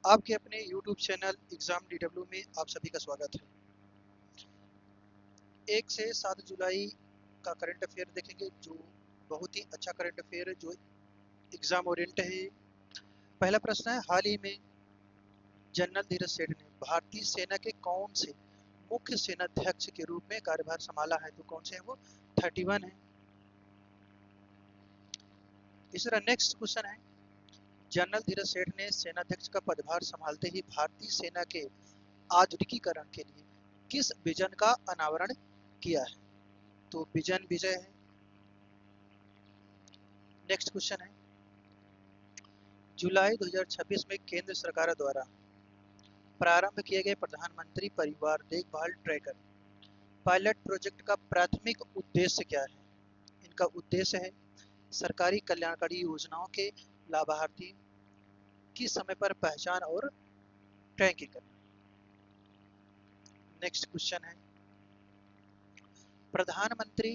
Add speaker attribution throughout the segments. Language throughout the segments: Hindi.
Speaker 1: आपके अपने YouTube चैनल एग्जाम DW में आप सभी का स्वागत है। 1 से 7 जुलाई का करंट अफेयर देखेंगे, जो बहुत ही अच्छा करंट अफेयर है, जो एग्जाम ओरिएंट है। पहला प्रश्न है, हाल ही में जनरल धीरज सेठ ने भारतीय सेना के कौन से मुख्य सेनाध्यक्ष के रूप में कार्यभार संभाला है? तो कौन से हैं वो? 31 है। तीसरा नेक्स्ट क्वेश्चन है, जनरल धीरज सेठ ने सेनाध्यक्ष का पदभार संभालते ही भारतीय सेना के आधुनिकीकरण के लिए किस विजन का अनावरण किया है? तो विजन विजय है। नेक्स्ट क्वेश्चन है, जुलाई 2026 में केंद्र सरकार द्वारा प्रारंभ किए गए प्रधानमंत्री परिवार देखभाल ट्रैकर पायलट प्रोजेक्ट का प्राथमिक उद्देश्य क्या है? इनका उद्देश्य है सरकारी कल्याणकारी योजनाओं के लाभार्थी की समय पर पहचान और ट्रैकिंग करना। नेक्स्ट क्वेश्चन है, प्रधानमंत्री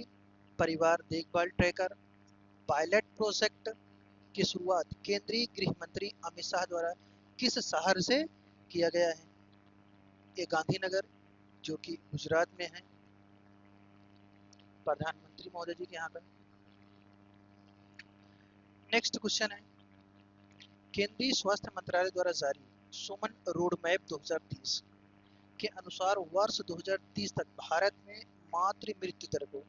Speaker 1: परिवार देखभाल ट्रैकर पायलट प्रोजेक्ट की शुरुआत केंद्रीय गृह मंत्री अमित शाह द्वारा किस शहर से किया गया है? ये गांधीनगर, जो कि गुजरात में है, प्रधानमंत्री महोदय जी के यहाँ का। नेक्स्ट क्वेश्चन है, केंद्रीय स्वास्थ्य मंत्रालय द्वारा जारी सुमन रोड मैप 2030 के अनुसार वर्ष 2030 तक भारत में मातृ मृत्यु दर को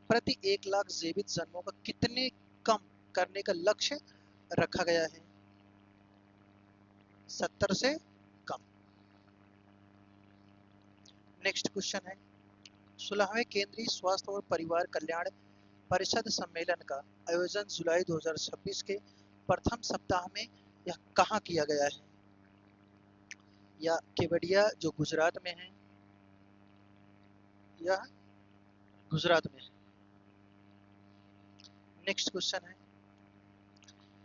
Speaker 1: प्रति 1 लाख जीवित जन्मों का कितने कम करने का लक्ष्य रखा गया है? 70 से कम। नेक्स्ट क्वेश्चन है, 16वें केंद्रीय स्वास्थ्य और परिवार कल्याण परिषद सम्मेलन का आयोजन जुलाई 2026 के प्रथम सप्ताह में यह कहाँ किया गया है? या केवड़िया, जो गुजरात में है, यह गुजरात में है। नेक्स्ट क्वेश्चन है,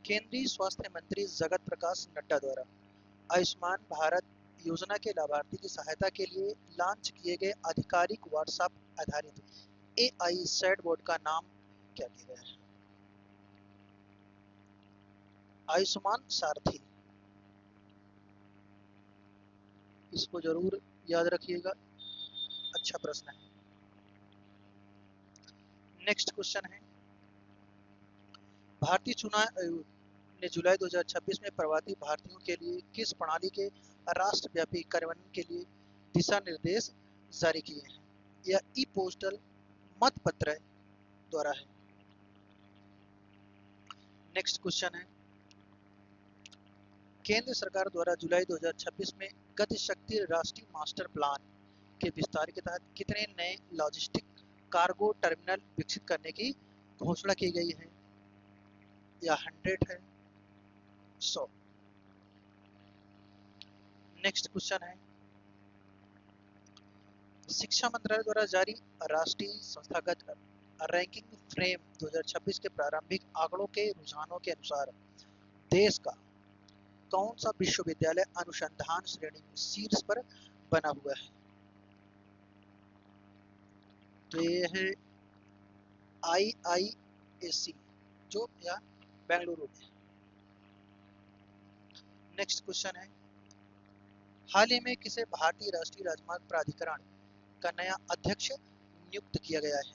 Speaker 1: केंद्रीय स्वास्थ्य मंत्री जगत प्रकाश नड्डा द्वारा आयुष्मान भारत योजना के लाभार्थी की सहायता के लिए लॉन्च किए गए आधिकारिक व्हाट्सएप आधारित AI चैटबॉट का नाम क्या दिया गया है? आयुष्मान सारथी। इसको जरूर याद रखिएगा, अच्छा प्रश्न है। नेक्स्ट क्वेश्चन है, भारतीय चुनाव आयोग ने जुलाई 2026 में प्रवासी भारतीयों के लिए किस प्रणाली के राष्ट्रव्यापी कार्यान्वयन के लिए दिशा निर्देश जारी किए हैं? यह ई पोस्टल मतपत्र द्वारा है। नेक्स्ट क्वेश्चन है, केंद्र सरकार द्वारा जुलाई 2026 में गति शक्ति राष्ट्रीय मास्टर प्लान के विस्तार के तहत कितने नए लॉजिस्टिक कार्गो टर्मिनल विकसित करने की घोषणा की गई है? या 100 है, 100। नेक्स्ट क्वेश्चन है, शिक्षा मंत्रालय द्वारा जारी राष्ट्रीय संस्थागत रैंकिंग फ्रेम 2026 के प्रारंभिक आंकड़ों के रुझानों के अनुसार देश का कौन सा विश्वविद्यालय अनुसंधान श्रेणी में शीर्ष पर बना हुआ है? तो ये है IISc, जो यहाँ बेंगलुरु में। नेक्स्ट क्वेश्चन है, हाल ही में किसे भारतीय राष्ट्रीय राजमार्ग प्राधिकरण का नया अध्यक्ष नियुक्त किया गया है?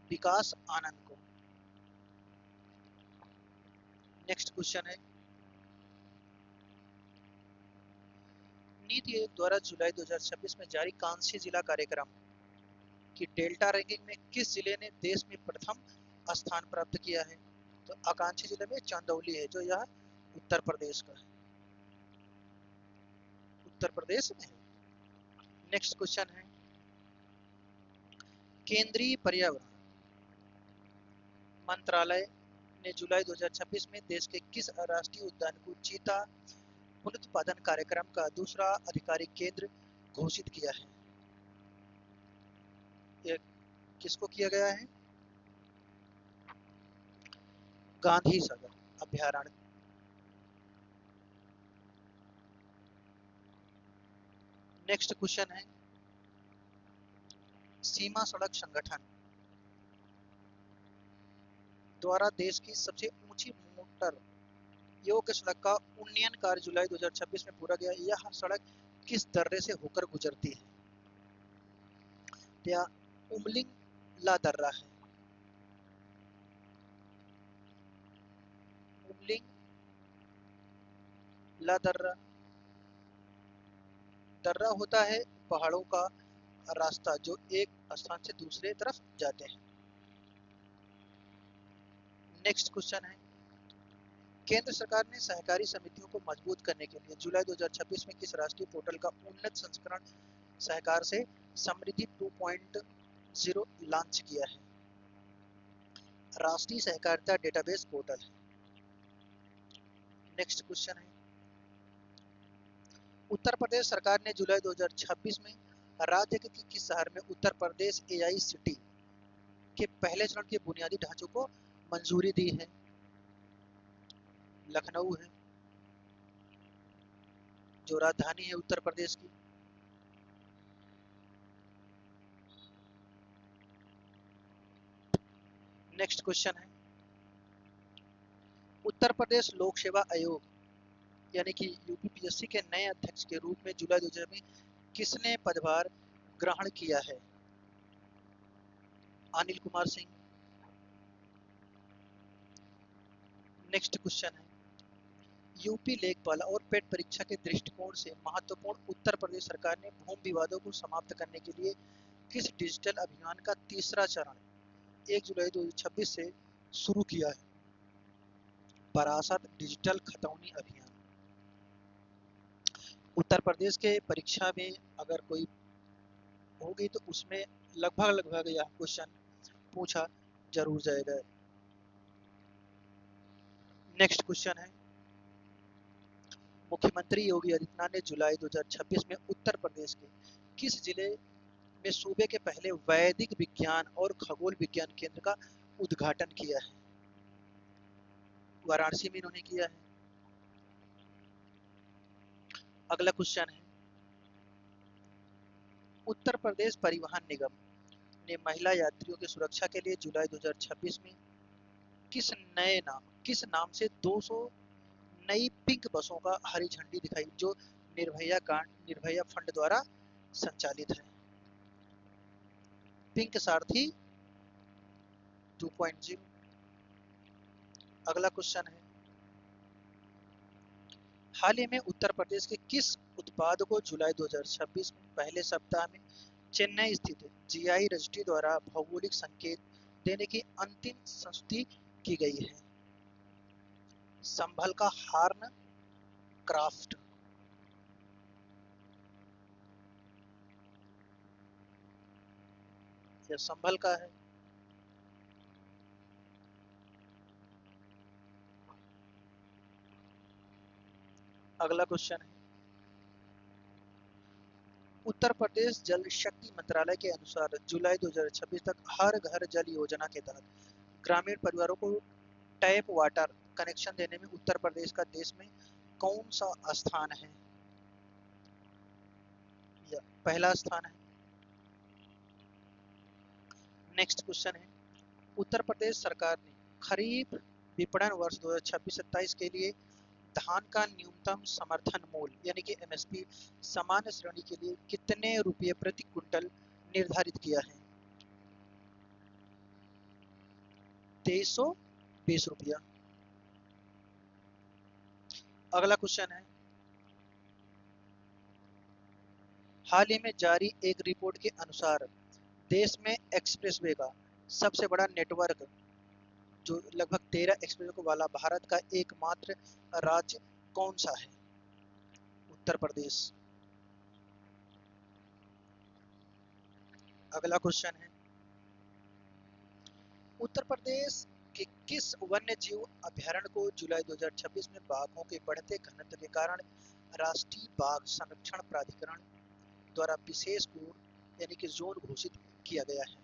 Speaker 1: विकास आनंद को। नेक्स्ट क्वेश्चन है, नीति आयोग द्वारा जुलाई 2026 में जारी कांस्य जिला कार्यक्रम की डेल्टा रैंकिंग में किस जिले ने देश में प्रथम स्थान प्राप्त किया है? तो आकांक्षी जिले में चंदौली है, जो यह उत्तर प्रदेश का है, उत्तर प्रदेश में है। नेक्स्ट क्वेश्चन है, केंद्रीय पर्यावरण मंत्रालय ने जुलाई 2026 में देश के किस राष्ट्रीय उद्यान को चीता पुनरुत्पादन कार्यक्रम का दूसरा आधिकारिक केंद्र घोषित किया है? यह किसको किया गया है? गांधी सागर अभ्यारण्य। नेक्स्ट क्वेश्चन है, सीमा सड़क संगठन द्वारा देश की सबसे ऊंची मोटर योग्य सड़क का उन्नयन कार्य जुलाई 2026 में पूरा गया। यह सड़क किस दर्रे से होकर गुजरती है? या उमलिंग ला दर्रा है। उमलिंग ला दर्रा। दर्रा होता है पहाड़ों का रास्ता जो एक स्थान से दूसरे तरफ जाते हैं। नेक्स्ट क्वेश्चन है, केंद्र सरकार ने सहकारी समितियों को मजबूत करने के लिए जुलाई 2026 में किस राष्ट्रीय पोर्टल का उन्नत संस्करण सहकार से समृद्धि 2.0 लॉन्च किया है? राष्ट्रीय सहकारिता डेटाबेस पोर्टल है। नेक्स्ट क्वेश्चन है, उत्तर प्रदेश सरकार ने जुलाई 2026 में राज्य के किस शहर में उत्तर प्रदेश एआई सिटी के पहले चरण के बुनियादी ढांचों को मंजूरी दी है? लखनऊ है, जो राजधानी है उत्तर प्रदेश की। नेक्स्ट क्वेश्चन है, उत्तर प्रदेश लोक सेवा आयोग यानी कि यूपीपीएससी के नए अध्यक्ष के रूप में जुलाई 2000 में किसने पदभार ग्रहण किया है? अनिल कुमार सिंह। नेक्स्ट क्वेश्चन है, यूपी लेखपाल और पेट परीक्षा के दृष्टिकोण से महत्वपूर्ण उत्तर प्रदेश सरकार ने भूमि विवादों को समाप्त करने के लिए किस डिजिटल अभियान का तीसरा चरण 1 जुलाई 2026 से शुरू किया है? पराशर डिजिटल खतौनी अभियान। उत्तर प्रदेश के परीक्षा में अगर कोई होगी तो उसमें लगभग यह क्वेश्चन पूछा जरूर जाएगा। नेक्स्ट क्वेश्चन है, मुख्यमंत्री योगी आदित्यनाथ ने जुलाई 2026 में उत्तर प्रदेश के किस जिले में सूबे के पहले वैदिक विज्ञान और खगोल विज्ञान केंद्र का उद्घाटन किया है? वाराणसी में इन्होंने किया है। अगला क्वेश्चन है, उत्तर प्रदेश परिवहन निगम ने महिला यात्रियों की सुरक्षा के लिए जुलाई 2026 में किस नाम से 200 नई पिंक बसों का हरी झंडी दिखाई जो निर्भया फंड द्वारा संचालित है? पिंक सारथी 2.0। अगला क्वेश्चन है, हाल ही में उत्तर प्रदेश के किस उत्पाद को जुलाई 2026 में पहले सप्ताह में चेन्नई स्थित जीआई रजिस्ट्री द्वारा भौगोलिक संकेत देने की अंतिम संस्तुति की गई है? संभल का हार्न क्राफ्ट। यह संभल का है। अगला क्वेश्चन है, उत्तर प्रदेश जल शक्ति मंत्रालय के अनुसार जुलाई 2026 तक हर घर जल योजना के तहत ग्रामीण परिवारों को टैप वाटर कनेक्शन देने में उत्तर प्रदेश का देश में कौन सा स्थान है? या पहला स्थान है। नेक्स्ट क्वेश्चन है, उत्तर प्रदेश सरकार ने खरीफ विपणन वर्ष 2026-27 के लिए धान का न्यूनतम समर्थन मूल्य यानी कि एमएसपी सामान्य श्रेणी के लिए कितने रुपये प्रति क्विंटल निर्धारित किया है? 2320 रुपया। अगला क्वेश्चन है, हाल ही में जारी एक रिपोर्ट के अनुसार देश में एक्सप्रेसवे का सबसे बड़ा नेटवर्क जो लगभग 13 एक्सप्रेसवे वाला भारत का एकमात्र राज्य कौन सा है? उत्तर प्रदेश। अगला क्वेश्चन है, उत्तर प्रदेश के किस वन्य जीव अभ्यारण्य को जुलाई 2026 में बाघों के बढ़ते घनत्व के कारण राष्ट्रीय बाघ संरक्षण प्राधिकरण द्वारा विशेष कोड यानी कि जोन घोषित किया गया है?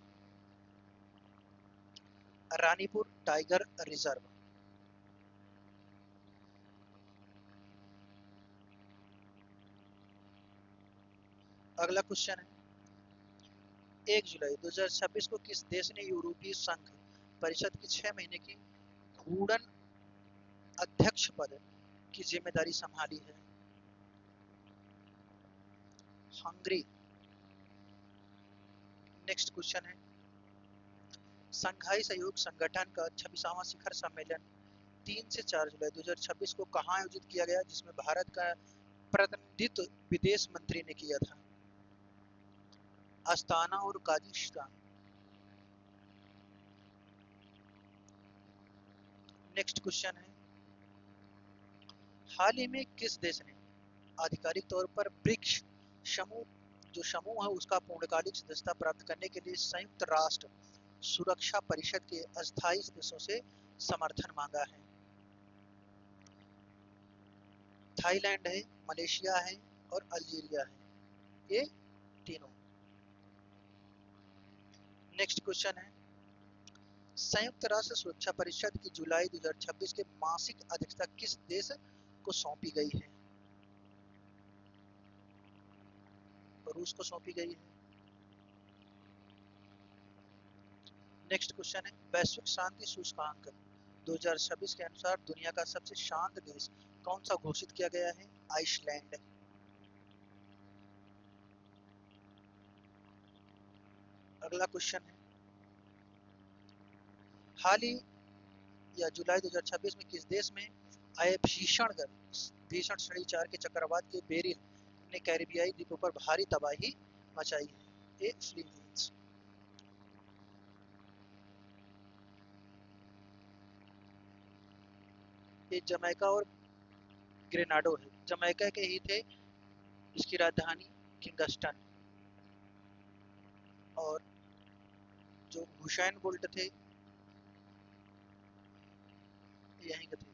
Speaker 1: Ranipur tiger reserve. अगला क्वेश्चन है, 1 जुलाई 2026 को किस देश ने यूरोपीय संघ परिषद की 6 महीने की घूर्णन अध्यक्ष पद की जिम्मेदारी संभाली है? हंगरी। नेक्स्ट क्वेश्चन है, संघाई सहयोग संगठन का 26वां शिखर सम्मेलन 3 से 4 जुलाई 2026 को कहां आयोजित किया गया, जिसमें भारत का प्रतिनिधित्व विदेश मंत्री ने किया था? अस्ताना और काजाकिस्तान। नेक्स्ट क्वेश्चन है, हाल ही में किस देश ने आधिकारिक तौर पर ब्रिक्स समूह जो समूह है उसका पूर्णकालिक सदस्यता प्राप्त करने के लिए संयुक्त राष्ट्र सुरक्षा परिषद के अस्थायी देशों से समर्थन मांगा है? थाईलैंड है, मलेशिया है और अल्जीरिया है, ये तीनों। नेक्स्ट क्वेश्चन है, संयुक्त राष्ट्र सुरक्षा परिषद की जुलाई 2026 के मासिक अध्यक्षता किस देश को सौंपी गई है? रूस को सौंपी गई है। नेक्स्ट क्वेश्चन है, वैश्विक शांति सूचकांक 2026 के अनुसार दुनिया का सबसे शांत देश कौन सा घोषित किया गया है? आइसलैंड। अगला क्वेश्चन है, हाल ही या जुलाई 2026 में किस देश में आए भीषण श्रेणी 4 के चक्रवात के बेरिल ने कैरिबियाई द्वीपों पर भारी तबाही मचाई है? ये फिलीपींस। ये जमैका और ग्रेनाडो है। जमैका के ही थे, इसकी राजधानी किंगस्टन। और जो हुसैन बोल्ट थे यहीं के थे,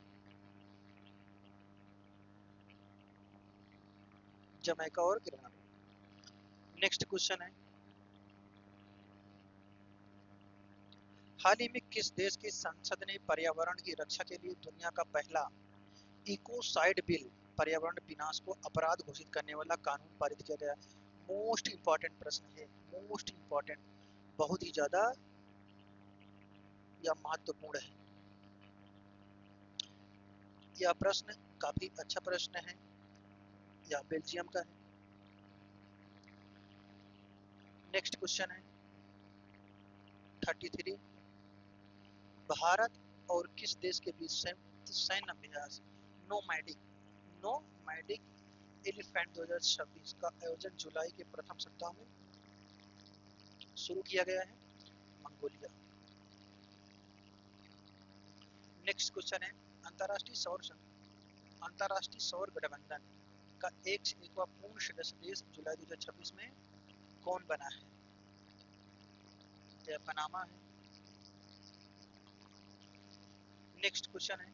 Speaker 1: जमैका और ग्रेनाडो। नेक्स्ट क्वेश्चन है, हाल ही में किस देश की संसद ने पर्यावरण की रक्षा के लिए दुनिया का पहला इकोसाइड बिल पर्यावरण विनाश को अपराध घोषित करने वाला कानून पारित किया गया? मोस्ट इंपॉर्टेंट प्रश्न है, मोस्ट इंपॉर्टेंट, बहुत ही ज्यादा यह महत्वपूर्ण है। यह प्रश्न काफी अच्छा प्रश्न है, यह बेल्जियम का है। नेक्स्ट क्वेश्चन है 33, भारत और किस देश के बीच संयुक्त सैन्य अभ्यास नोमैडिक एलिफेंट 2026 का आयोजन जुलाई के प्रथम सप्ताह में शुरू किया गया है? मंगोलिया। नेक्स्ट क्वेश्चन है, अंतर्राष्ट्रीय सौर गठबंधन का एक पूर्ण सदस्य देश जुलाई 2026 में कौन बना है? यह पनामा है। नेक्स्ट क्वेश्चन है,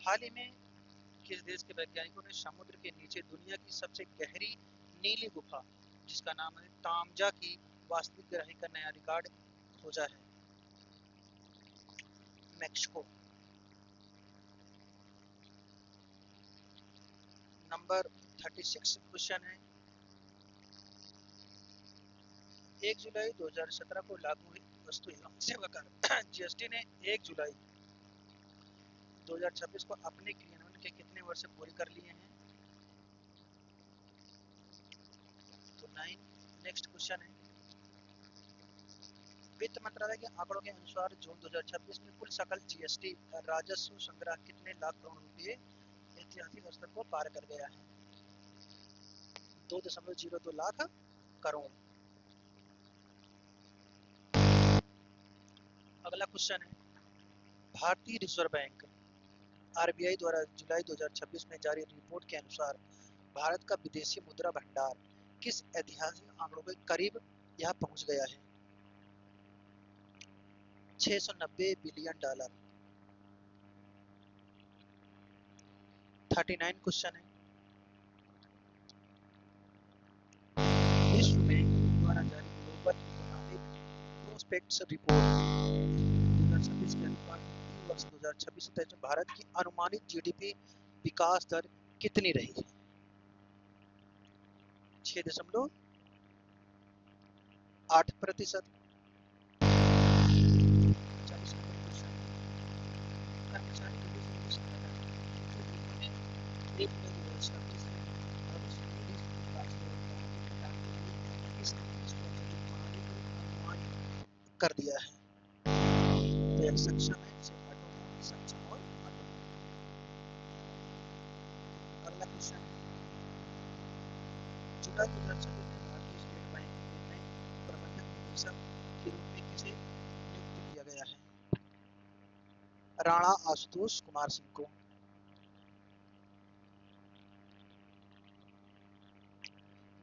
Speaker 1: हाल ही में किस देश के वैज्ञानिकों ने समुद्र के नीचे दुनिया की सबसे गहरी नीली गुफा जिसका नाम है तामजा की वास्तविक गहराई का नया रिकॉर्ड खोजा है? मैक्सिको। नंबर 36 क्वेश्चन है, 1 जुलाई 2017 को लागू हुई वस्तु एवं सेवा कर जीएसटी ने 1 जुलाई 2026 को अपने क्रियान्वयन के कितने वर्ष पूरे कर लिए हैं? तो 9। नेक्स्ट क्वेश्चन है, वित्त मंत्रालय के आंकड़ों के अनुसार जून 2026 में कुल सकल जीएसटी का राजस्व संग्रह कितने लाख करोड़ रुपए ऐतिहासिक स्तर को पार कर गया है? 2.02 लाख करोड़। अगला क्वेश्चन है, भारतीय रिजर्व बैंक आरबीआई द्वारा जुलाई 2026 में जारी रिपोर्ट के अनुसार भारत का विदेशी मुद्रा भंडार किस ऐतिहासिक आंकड़ों के करीब यह पहुंच गया है? 690 बिलियन डॉलर। 39 क्वेश्चन है, विश्व बैंक द्वारा जारी ग्लोबल इकोनॉमिक प्रोस्पेक्ट्स रिपोर्ट 2026 के अनुसार वर्ष 2026 से भारत की अनुमानित जीडीपी विकास दर कितनी रही है? 6.8%। कर्मचारी एक जुलाई 2026 में भविष्य मोदी राष्ट्रीय राजनीति में इस प्रणाली को अनुमानित कर दिया है। तो यह सक्षम है, सक्षम और ऑटोनोमस। अगला क्वेश्चन, जुलाई 2026 में भारतीय स्टेट बैंक के नए प्रबंधक निदेशक के रूप में किसे नियुक्त किया गया है? राणा आशुतोष कुमार सिंह को।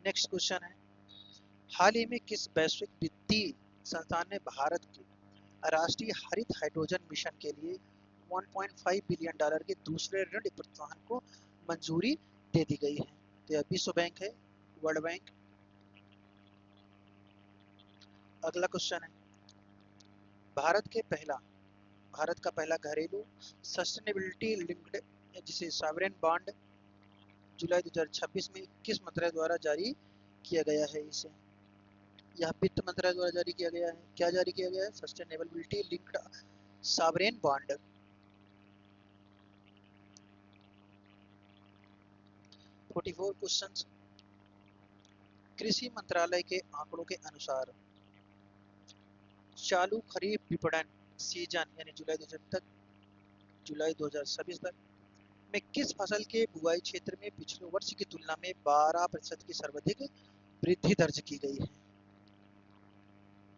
Speaker 1: नेक्स्ट क्वेश्चन है, हाल ही में किस वैश्विक वित्तीय संस्थान ने भारत के राष्ट्रीय हरित हाइड्रोजन मिशन के लिए $1.5 बिलियन के दूसरे ऋण प्रोत्साहन को मंजूरी दे दी गई है? तो यह विश्व बैंक है, वर्ल्ड बैंक। अगला क्वेश्चन है, भारत का पहला घरेलू सस्टेनेबिलिटी लिंक्ड जिसे सॉवरेन बॉन्ड जुलाई 2026 में किस मंत्रालय द्वारा जारी किया गया है? इसे यह वित्त मंत्रालय द्वारा जारी किया गया है। क्या जारी किया गया है? Sustainability linked sovereign bond. 44 questions, कृषि मंत्रालय के आंकड़ों के अनुसार चालू खरीफ विपणन सीजन यानी जुलाई 2026 तक में किस फसल के बुआई क्षेत्र में पिछले वर्ष की तुलना में 12% की सर्वाधिक वृद्धि दर्ज की गई है?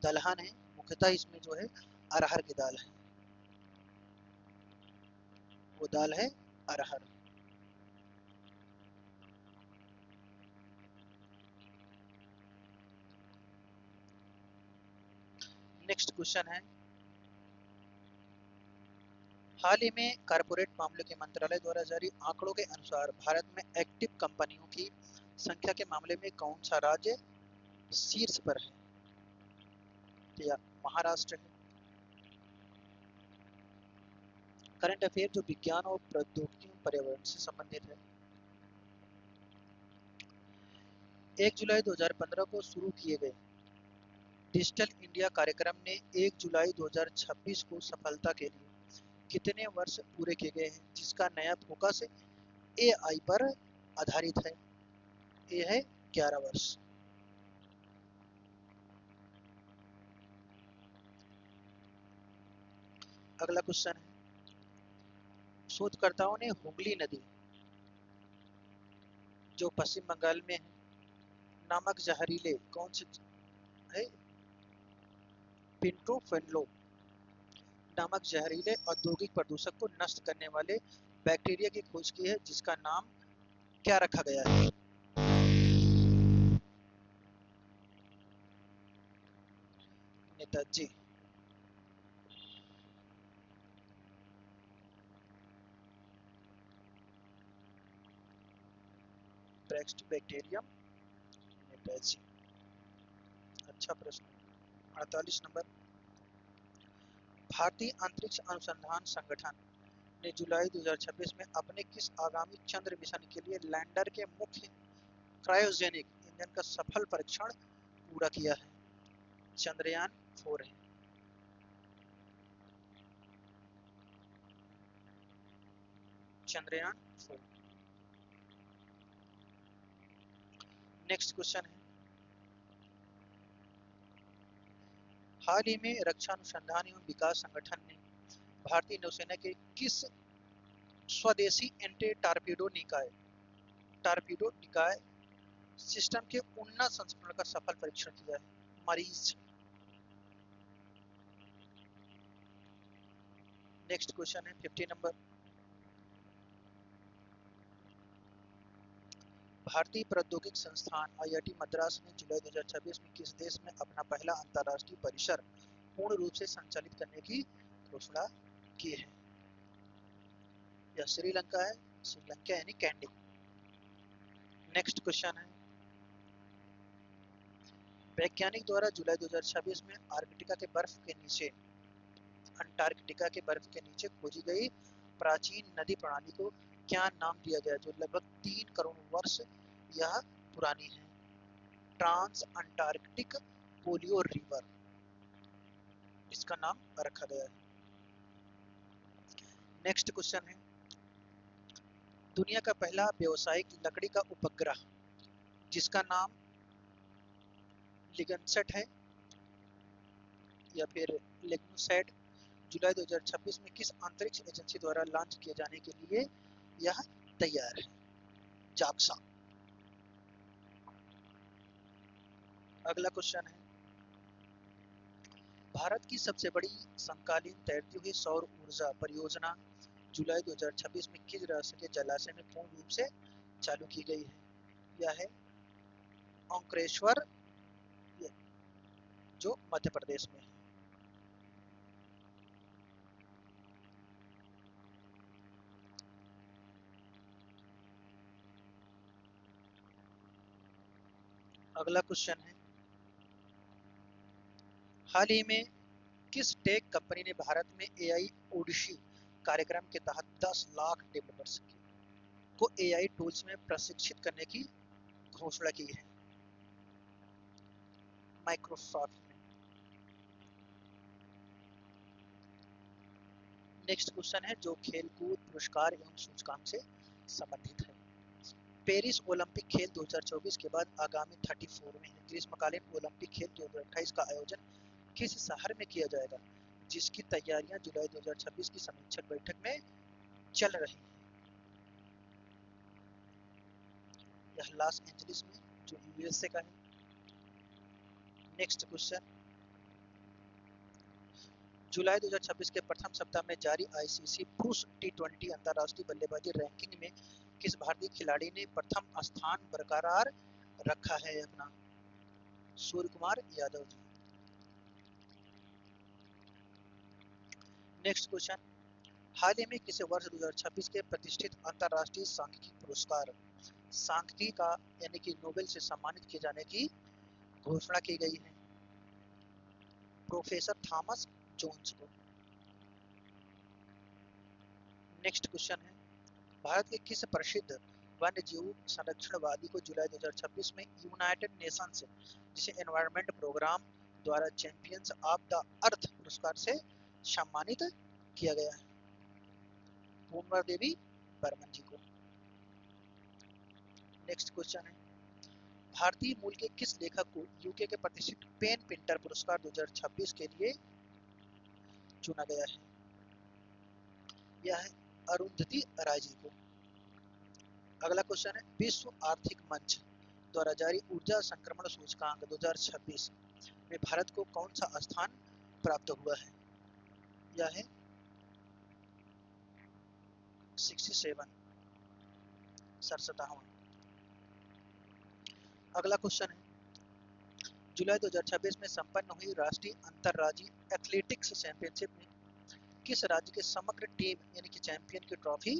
Speaker 1: दलहन है, मुख्यतः इसमें जो है अरहर की दाल है, वो दाल है अरहर। नेक्स्ट क्वेश्चन है, हाल ही में कारपोरेट मामलों के मंत्रालय द्वारा जारी आंकड़ों के अनुसार भारत में एक्टिव कंपनियों की संख्या के मामले में कौन सा राज्य शीर्ष पर है? तो यह महाराष्ट्र है। करंट अफेयर जो विज्ञान और प्रौद्योगिकी पर्यावरण से संबंधित है, 1 जुलाई 2015 को शुरू किए गए डिजिटल इंडिया कार्यक्रम ने 1 जुलाई 2026 को सफलता के लिए कितने वर्ष पूरे किए गए हैं, जिसका नया फोकस एआई पर आधारित है? ये है 11 वर्ष। अगला क्वेश्चन है, शोधकर्ताओं ने हुगली नदी जो पश्चिम बंगाल में है नामक जहरीले कौन से है पिंटोफेनलो नामक जहरीले औद्योगिक प्रदूषक को नष्ट करने वाले बैक्टीरिया की खोज की है, जिसका नाम क्या रखा गया है? नेताजी। बैक्टीरियम नेताजी। अच्छा प्रश्न। 48 नंबर, भारतीय अंतरिक्ष अनुसंधान संगठन ने जुलाई 2026 में अपने किस आगामी चंद्र मिशन के लिए लैंडर के मुख्य क्रायोजेनिक इंजन का सफल परीक्षण पूरा किया है? चंद्रयान 4 है। चंद्रयान 4। नेक्स्ट क्वेश्चन है, हाल ही में रक्षा अनुसंधान एवं विकास संगठन ने भारतीय नौसेना के किस स्वदेशी एंटी टारपीडो निकाय सिस्टम के उन्नत संस्करण का सफल परीक्षण किया है? मरीज। नेक्स्ट क्वेश्चन है 50 नंबर, भारतीय प्रौद्योगिकी संस्थान आईआईटी मद्रास ने जुलाई 2026 में किस देश में अपना पहला अंतर्राष्ट्रीय परिसर पूर्ण रूप से संचालित करने की घोषणा की है? यह श्रीलंका है, श्रीलंका यानी कैंडी। नेक्स्ट क्वेश्चन है, वैज्ञानिक द्वारा जुलाई 2026 में अंटार्कटिका के बर्फ के नीचे खोजी गई प्राचीन नदी प्रणाली को क्या नाम दिया गया, जो लगभग 3 करोड़ वर्ष यह पुरानी है? ट्रांस अंटार्कटिक पोलियो रिवर इसका नाम रखा गया है। नेक्स्ट क्वेश्चन है, दुनिया का पहला व्यावसायिक लकड़ी का उपग्रह जिसका नाम लिगनसेट है या फिर लिग्नोसैट, जुलाई 2026 में किस अंतरिक्ष एजेंसी द्वारा लॉन्च किए जाने के लिए यह तैयार है? जाक्सा। अगला क्वेश्चन है, भारत की सबसे बड़ी समकालीन तैरती हुई सौर ऊर्जा परियोजना जुलाई 2026 में किस राष्ट्र के जलाशय में पूर्ण रूप से चालू की गई है? यह है ओंकारेश्वर, जो मध्य प्रदेश में है। अगला क्वेश्चन है, हाल ही में किस टेक कंपनी ने भारत में एआई ओडिसी कार्यक्रम के तहत 10 लाख डेवलपर्स को एआई टूल्स में प्रशिक्षित करने की घोषणा की है? माइक्रोसॉफ्ट ने। नेक्स्ट क्वेश्चन है जो खेलकूद पुरस्कार एवं सूचकांक से संबंधित है। पेरिस ओलंपिक खेल 2024 के बाद आगामी 34वें ग्रीष्मकालीन ओलंपिक खेल 2028 का आयोजन किस शहर में किया जाएगा, जिसकी तैयारियां जुलाई 2026 की समीक्षक बैठक में चल रही हैं? यह लॉस एंजलिस में, जो यूएसए का है। नेक्स्ट क्वेश्चन, जुलाई 2026 के प्रथम सप्ताह में जारी आईसीसी पुरुष टी20 अंतरराष्ट्रीय बल्लेबाजी रैंकिंग में किस भारतीय खिलाड़ी ने प्रथम स्थान बरकरार रखा है अपना? सूर्य कुमार यादव जी। नेक्स्ट क्वेश्चन, हाल ही में किसे वर्ष 2026 के प्रतिष्ठित अंतरराष्ट्रीय सांख्यिकी पुरस्कार सांख्यिकी का यानी कि नोबेल से सम्मानित किए जाने की घोषणा की गई है? प्रोफेसर थॉमस जोन्स को। नेक्स्ट क्वेश्चन है, भारत के किस प्रसिद्ध वन्य जीव संरक्षणवादी को जुलाई 2026 में यूनाइटेड नेशंस जिसे एनवायरनमेंट प्रोग्राम द्वारा चैंपियंस ऑफ द अर्थ पुरस्कार से सम्मानित किया गया है? पूर्णा देवी बर्मन जी को। नेक्स्ट क्वेश्चन है, भारतीय मूल के किस लेखक को यूके के प्रतिष्ठित पेन पिंटर पुरस्कार 2026 के लिए चुना गया है? यह है अरुंधति राय जी को। अगला क्वेश्चन है, विश्व आर्थिक मंच द्वारा जारी ऊर्जा संक्रमण सूचकांक 2026 में भारत को कौन सा स्थान प्राप्त हुआ है? यह है 67, 67। अगला क्वेश्चन है, जुलाई 2026 में संपन्न हुई राष्ट्रीय अंतरराज्यीय एथलेटिक्स चैंपियनशिप में किस राज्य के समग्र टीम यानी कि चैंपियन की ट्रॉफी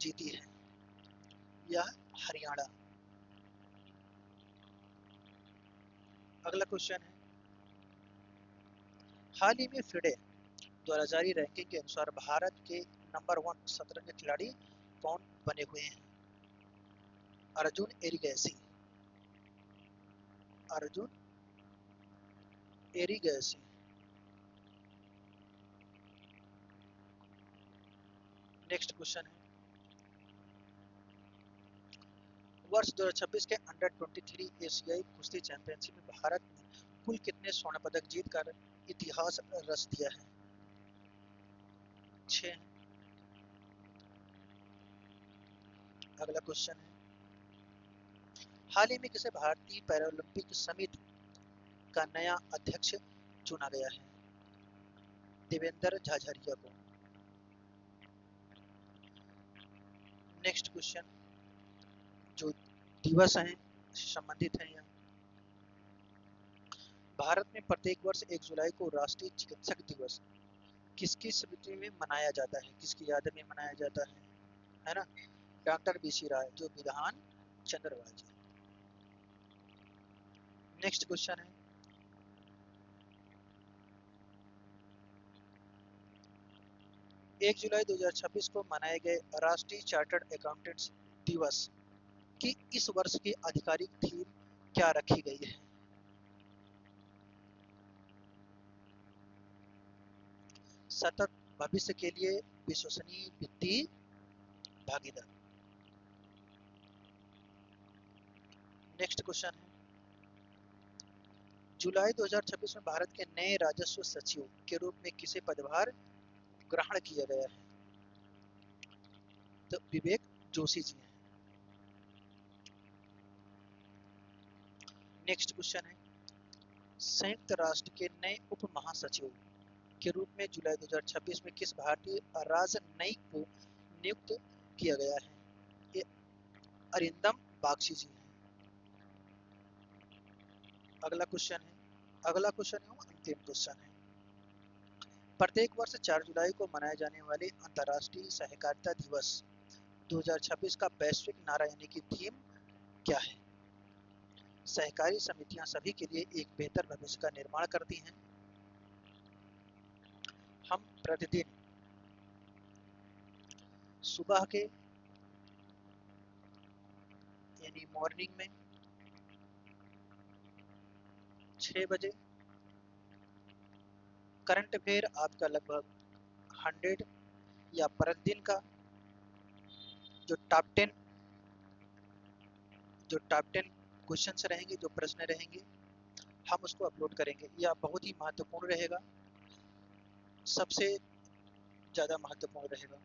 Speaker 1: जीती है? यह हरियाणा। अगला क्वेश्चन है, हाल ही में फिडे द्वारा जारी रैंकिंग के अनुसार भारत के नंबर 1 शतरंज खिलाड़ी कौन बने हुए हैं? अर्जुन एरिगैसी, अर्जुन एरिगैसी। नेक्स्ट क्वेश्चन है, वर्ष 2026 के अंडर 23 एशियाई कुश्ती चैंपियनशिप में भारत ने कुल कितने स्वर्ण पदक जीतकर इतिहास रच दिया है? 6। अगला क्वेश्चन है, हाल ही में किसे भारतीय पैरालंपिक समिति का नया अध्यक्ष चुना गया है? देवेंद्र झाझरिया को। नेक्स्ट क्वेश्चन, जो दिवस हैं संबंधित हैं यहाँ, भारत में प्रत्येक वर्ष 1 जुलाई को राष्ट्रीय चिकित्सक दिवस किसकी स्मृति में मनाया जाता है, किसकी याद में मनाया जाता है ना? डॉक्टर बीसी राय, जो विधान चंद्रवाल जी। नेक्स्ट क्वेश्चन है, 1 जुलाई 2026 को मनाए गए राष्ट्रीय चार्टर्ड अकाउंटेंट्स दिवस की इस वर्ष की आधिकारिक थीम क्या रखी गई है? सतत भविष्य के लिए विश्वसनीय वित्तीय भागीदार। नेक्स्ट क्वेश्चन है, जुलाई 2026 में भारत के नए राजस्व सचिव के रूप में किसे पदभार ग्रहण किया गया है? तो विवेक जोशी जी हैं। नेक्स्ट क्वेश्चन है, संयुक्त राष्ट्र के नए उप महासचिव के रूप में जुलाई 2026 में किस भारतीय राजनयिक को नियुक्त किया गया है? ये अरिंदम बागची जी हैं। अगला क्वेश्चन है अंतिम क्वेश्चन है, प्रत्येक वर्ष 4 जुलाई को मनाए जाने वाले अंतर्राष्ट्रीय सहकारिता दिवस 2026 का वैश्विक नारा यानी कि थीम क्या है? सहकारी समितियां सभी के लिए एक बेहतर भविष्य का निर्माण करती हैं। हम प्रतिदिन सुबह के यानी मॉर्निंग में 6 बजे करंट अफेयर आपका लगभग 100 या प्रतिदिन का जो टॉप 10 क्वेश्चंस रहेंगे, जो प्रश्न रहेंगे, हम उसको अपलोड करेंगे। यह बहुत ही महत्वपूर्ण रहेगा, सबसे ज़्यादा महत्वपूर्ण रहेगा।